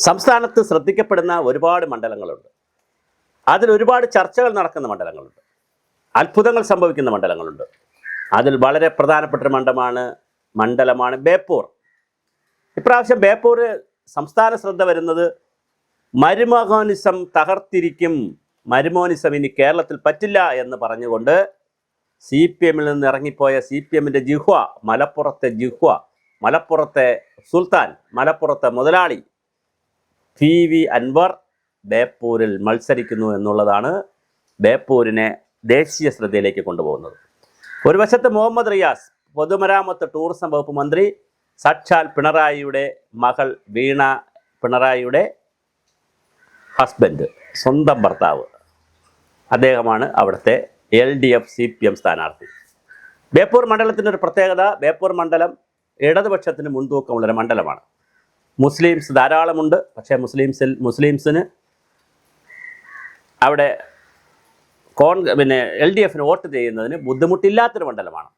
സംസ്ഥാനത്ത് ശ്രദ്ധിക്കപ്പെടുന്ന ഒരുപാട് മണ്ഡലങ്ങളുണ്ട്. അതിൽ ഒരുപാട് ചർച്ചകൾ നടക്കുന്ന മണ്ഡലങ്ങളുണ്ട്. അത്ഭുതങ്ങൾ സംഭവിക്കുന്ന മണ്ഡലങ്ങളുണ്ട്. അതിൽ വളരെ പ്രധാനപ്പെട്ട ഒരു മണ്ഡലമാണ് ബേപ്പൂർ. ഇപ്രാവശ്യം ബേപ്പൂർ സംസ്ഥാന ശ്രദ്ധ വരുന്നത് മരുമോനിസം തകർത്തിരിക്കും, മരുമോനിസം ഇനി കേരളത്തിൽ പറ്റില്ല എന്ന് പറഞ്ഞുകൊണ്ട് CPM നിന്ന് ഇറങ്ങിപ്പോയ CPM-ൻ്റെ ജിഹ്വ, മലപ്പുറത്തെ സുൽത്താൻ, മലപ്പുറത്തെ മുതലാളി PV അൻവർ ബേപ്പൂരിൽ മത്സരിക്കുന്നു എന്നുള്ളതാണ് ബേപ്പൂരിനെ ദേശീയ ശ്രദ്ധയിലേക്ക് കൊണ്ടുപോകുന്നത്. ഒരു വശത്ത് മുഹമ്മദ് റിയാസ്, പൊതുമരാമത്ത് ടൂറിസം വകുപ്പ് മന്ത്രി, സാക്ഷാൽ പിണറായിയുടെ മകൾ വീണ പിണറായിയുടെ ഹസ്ബൻഡ്, സ്വന്തം ഭർത്താവ്, അദ്ദേഹമാണ് അവിടുത്തെ LDF CPM സ്ഥാനാർത്ഥി. ബേപ്പൂർ മണ്ഡലത്തിൻ്റെ ഒരു പ്രത്യേകത, ബേപ്പൂർ മണ്ഡലം ഇടതുപക്ഷത്തിന് മുൻതൂക്കമുള്ളൊരു മണ്ഡലമാണ്. മുസ്ലിംസ് ധാരാളമുണ്ട്. പക്ഷേ മുസ്ലിംസിന് അവിടെ LDF-ന് വോട്ട് ചെയ്യുന്നതിന് ബുദ്ധിമുട്ടില്ലാത്തൊരു മണ്ഡലമാണ്.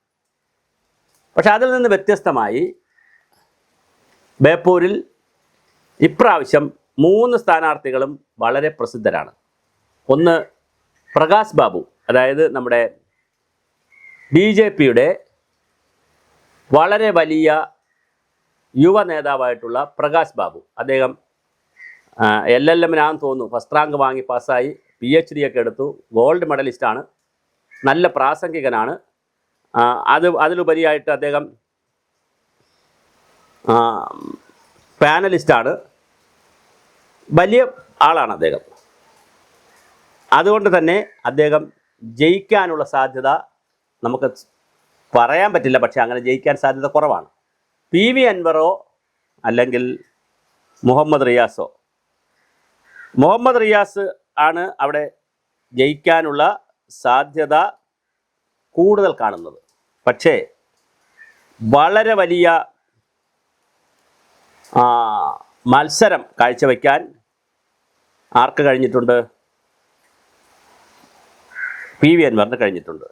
പക്ഷെ അതിൽ നിന്ന് വ്യത്യസ്തമായി ബേപ്പൂരിൽ ഇപ്രാവശ്യം 3 സ്ഥാനാർത്ഥികളും വളരെ പ്രസിദ്ധരാണ്. ഒന്ന് പ്രകാശ് ബാബു, അതായത് നമ്മുടെ BJP-യുടെ വളരെ വലിയ യുവ നേതാവായിട്ടുള്ള പ്രകാശ് ബാബു. അദ്ദേഹം LLM-നാണെന്ന് തോന്നുന്നു ഫസ്റ്റ് റാങ്ക് വാങ്ങി പാസ്സായി, PhD ഒക്കെ എടുത്തു, ഗോൾഡ് മെഡലിസ്റ്റാണ്, നല്ല പ്രാസംഗികനാണ്. അതിലുപരിയായിട്ട് അദ്ദേഹം പാനലിസ്റ്റാണ്, വലിയ ആളാണ് അദ്ദേഹം. അതുകൊണ്ട് തന്നെ അദ്ദേഹം ജയിക്കാനുള്ള സാധ്യത നമുക്ക് പറയാൻ പറ്റില്ല. പക്ഷേ അങ്ങനെ ജയിക്കാൻ സാധ്യത കുറവാണ്. PV അൻവറോ അല്ലെങ്കിൽ മുഹമ്മദ് റിയാസോ. മുഹമ്മദ് റിയാസ് ആണ് അവിടെ ജയിക്കാനുള്ള സാധ്യത കൂടുതൽ കാണുന്നത്. പക്ഷേ വളരെ വലിയ മത്സരം കാഴ്ചവെക്കാൻ ആർക്ക് കഴിഞ്ഞിട്ടുണ്ട്? PV അൻവറിന് കഴിഞ്ഞിട്ടുണ്ട്.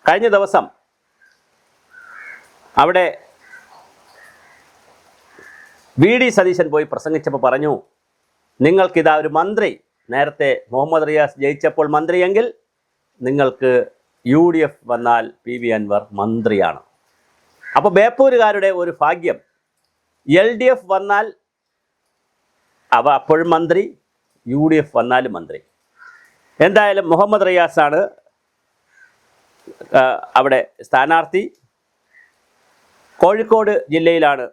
കഴിഞ്ഞ ദിവസം അവിടെ VD സതീശൻ പോയി പ്രസംഗിച്ചപ്പോൾ പറഞ്ഞു, നിങ്ങൾക്കിതാ ഒരു മന്ത്രി, നേരത്തെ മുഹമ്മദ് റിയാസ് ജയിച്ചപ്പോൾ മന്ത്രിയെങ്കിൽ നിങ്ങൾക്ക് UDF വന്നാൽ PV അൻവർ മന്ത്രിയാണ്. അപ്പോൾ ബേപ്പൂരുകാരുടെ ഒരു ഭാഗ്യം, LDF വന്നാൽ അവ അപ്പോഴും മന്ത്രി, UDF വന്നാലും മന്ത്രി. എന്തായാലും മുഹമ്മദ് റിയാസാണ് അവിടെ സ്ഥാനാർത്ഥി. കോഴിക്കോട് ജില്ലയിലാണ്,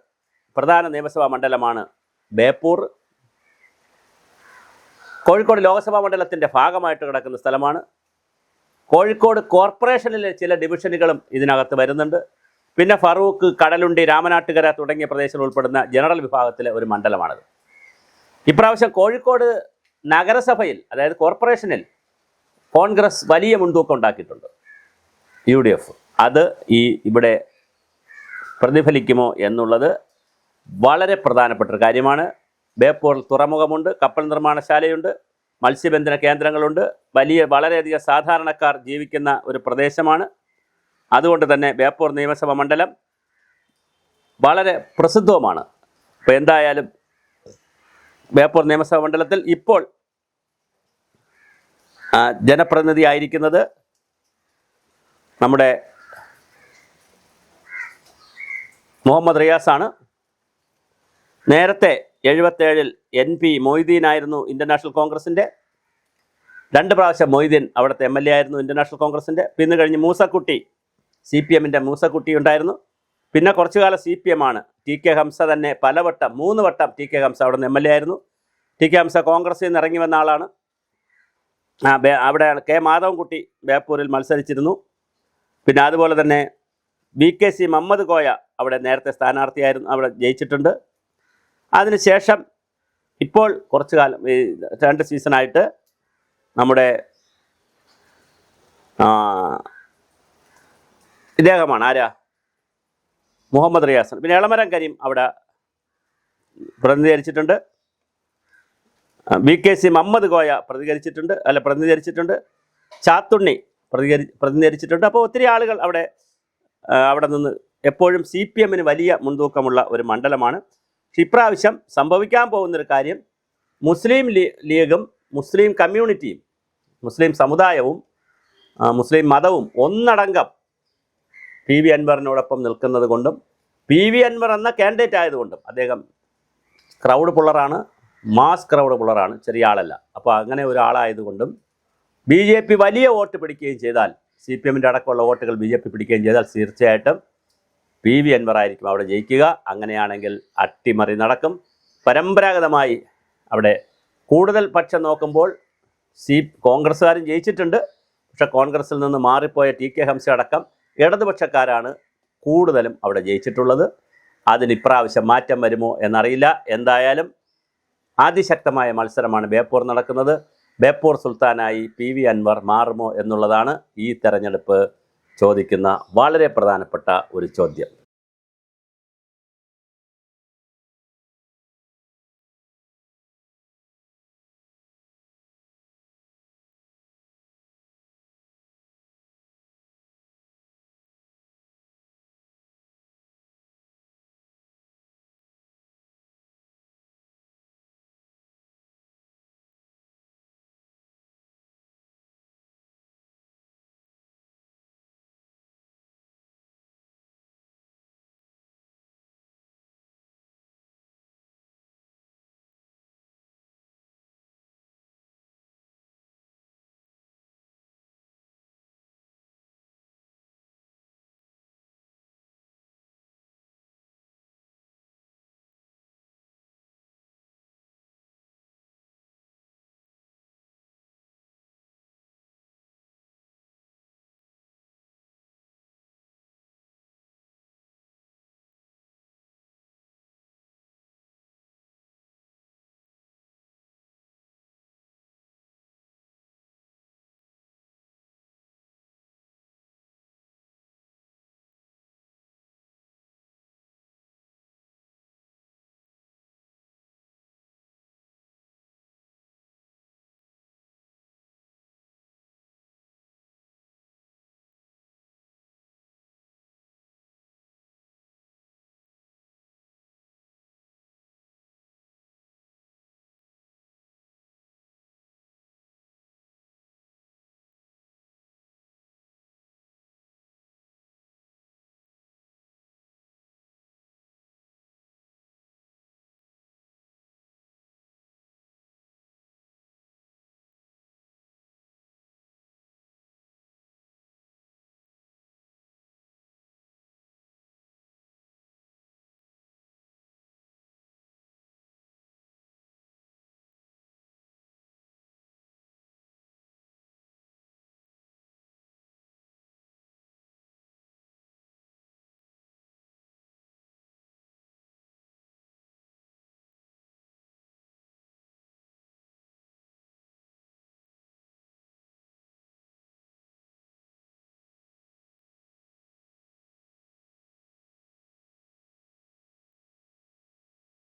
പ്രധാന നിയമസഭാ മണ്ഡലമാണ് ബേപ്പൂർ. കോഴിക്കോട് ലോക്സഭാ മണ്ഡലത്തിൻ്റെ ഭാഗമായിട്ട് കിടക്കുന്ന സ്ഥലമാണ്. കോഴിക്കോട് കോർപ്പറേഷനിലെ ചില ഡിവിഷനുകളും ഇതിനകത്ത് വരുന്നുണ്ട്. പിന്നെ ഫറൂഖ്, കടലുണ്ടി, രാമനാട്ടുകര തുടങ്ങിയ പ്രദേശങ്ങൾ ഉൾപ്പെടുന്ന ജനറൽ വിഭാഗത്തിലെ ഒരു മണ്ഡലമാണിത്. ഇപ്രാവശ്യം കോഴിക്കോട് നഗരസഭയിൽ, അതായത് കോർപ്പറേഷനിൽ കോൺഗ്രസ് വലിയ മുൻതൂക്കം ഉണ്ടാക്കിയിട്ടുണ്ട്. UDF അത് ഇവിടെ പ്രതിഫലിക്കുമോ എന്നുള്ളത് വളരെ പ്രധാനപ്പെട്ട ഒരു കാര്യമാണ്. ബേപ്പൂരിൽ തുറമുഖമുണ്ട്, കപ്പൽ നിർമ്മാണശാലയുണ്ട്, മത്സ്യബന്ധന കേന്ദ്രങ്ങളുണ്ട്, വളരെയധികം സാധാരണക്കാർ ജീവിക്കുന്ന ഒരു പ്രദേശമാണ്. അതുകൊണ്ട് തന്നെ ബേപ്പൂർ നിയമസഭാ മണ്ഡലം വളരെ പ്രസിദ്ധവുമാണ്. അപ്പോൾ എന്തായാലും ബേപ്പൂർ നിയമസഭാ മണ്ഡലത്തിൽ ഇപ്പോൾ ജനപ്രതിനിധി ആയിരിക്കുന്നത് നമ്മുടെ മുഹമ്മദ് റിയാസാണ്. നേരത്തെ 77-ൽ NP മൊയ്തീനായിരുന്നു ഇന്ത്യൻ നാഷണൽ കോൺഗ്രസിൻ്റെ. 2 പ്രാവശ്യം മൊയ്തീൻ അവിടുത്തെ MLA ആയിരുന്നു ഇന്ത്യൻ നാഷണൽ കോൺഗ്രസിൻ്റെ. പിന്നെ കഴിഞ്ഞ് മൂസക്കുട്ടി, CPM-ൻ്റെ മൂസക്കുട്ടി ഉണ്ടായിരുന്നു. പിന്നെ കുറച്ചു കാലം CPM ആണ്. TK ഹംസ തന്നെ 3 വട്ടം TK ഹംസ അവിടെ നിന്ന് MLA ആയിരുന്നു. TK ഹംസ കോൺഗ്രസിൽ നിന്ന് ഇറങ്ങി വന്ന ആളാണ്. അവിടെയാണ് K മാധവൻകുട്ടി ബേപ്പൂരിൽ മത്സരിച്ചിരുന്നു. പിന്നെ അതുപോലെ തന്നെ VKC മുഹമ്മദ് കോയ അവിടെ നേരത്തെ സ്ഥാനാർത്ഥിയായിരുന്നു, അവിടെ ജയിച്ചിട്ടുണ്ട്. അതിനുശേഷം ഇപ്പോൾ കുറച്ചു കാലം, 2 സീസണായിട്ട് നമ്മുടെ ഇദ്ദേഹമാണ്, ആരാ, മുഹമ്മദ് റിയാസ്. പിന്നെ എളമരം കരീം അവിടെ പ്രതിനിധീകരിച്ചിട്ടുണ്ട്. VKC മുഹമ്മദ് കോയ പ്രതിനിധീകരിച്ചിട്ടുണ്ട്. ചാത്തുണ്ണി പ്രതിനിധീകരിച്ചിട്ടുണ്ട്. അപ്പോൾ ഒത്തിരി ആളുകൾ അവിടെ നിന്ന് എപ്പോഴും CPM-ന് വലിയ മുൻതൂക്കമുള്ള ഒരു മണ്ഡലമാണ്. ഇപ്രാവശ്യം സംഭവിക്കാൻ പോകുന്നൊരു കാര്യം, മുസ്ലിം ലീഗും മുസ്ലിം കമ്മ്യൂണിറ്റിയും മുസ്ലിം സമുദായവും മുസ്ലിം മതവും ഒന്നടങ്കം പി വി അൻവറിനോടൊപ്പം നിൽക്കുന്നത് കൊണ്ടും പി വി അൻവർ എന്ന കാൻഡിഡേറ്റ് ആയതുകൊണ്ടും അദ്ദേഹം ക്രൗഡ് പുള്ളറാണ്, മാസ് ക്രൗഡ് പുള്ളറാണ്, ചെറിയ ആളല്ല. അപ്പോൾ അങ്ങനെ ഒരാളായതുകൊണ്ടും ബി ജെ പി വലിയ വോട്ട് പിടിക്കുകയും ചെയ്താൽ, സി പി എമ്മിൻ്റെ അടക്കമുള്ള വോട്ടുകൾ ബി ജെ പി പിടിക്കുകയും ചെയ്താൽ തീർച്ചയായിട്ടും പി വി അൻവർ ആയിരിക്കും അവിടെ ജയിക്കുക. അങ്ങനെയാണെങ്കിൽ അട്ടിമറി നടക്കും. പരമ്പരാഗതമായി അവിടെ കൂടുതൽ പക്ഷം നോക്കുമ്പോൾ കോൺഗ്രസ്സുകാരും ജയിച്ചിട്ടുണ്ട്. പക്ഷെ കോൺഗ്രസിൽ നിന്ന് മാറിപ്പോയ ടി കെ ഹംസ അടക്കം ഇടതുപക്ഷക്കാരാണ് കൂടുതലും അവിടെ ജയിച്ചിട്ടുള്ളത്. അതിന് ഇപ്രാവശ്യം മാറ്റം വരുമോ എന്നറിയില്ല. എന്തായാലും അതിശക്തമായ മത്സരമാണ് ബേപ്പൂർ നടക്കുന്നത്. ബേപ്പൂർ സുൽത്താനായി പി വി അൻവർ മാറുമോ എന്നുള്ളതാണ് ഈ തെരഞ്ഞെടുപ്പ് ചോദിക്കുന്ന വളരെ പ്രധാനപ്പെട്ട ഒരു ചോദ്യം.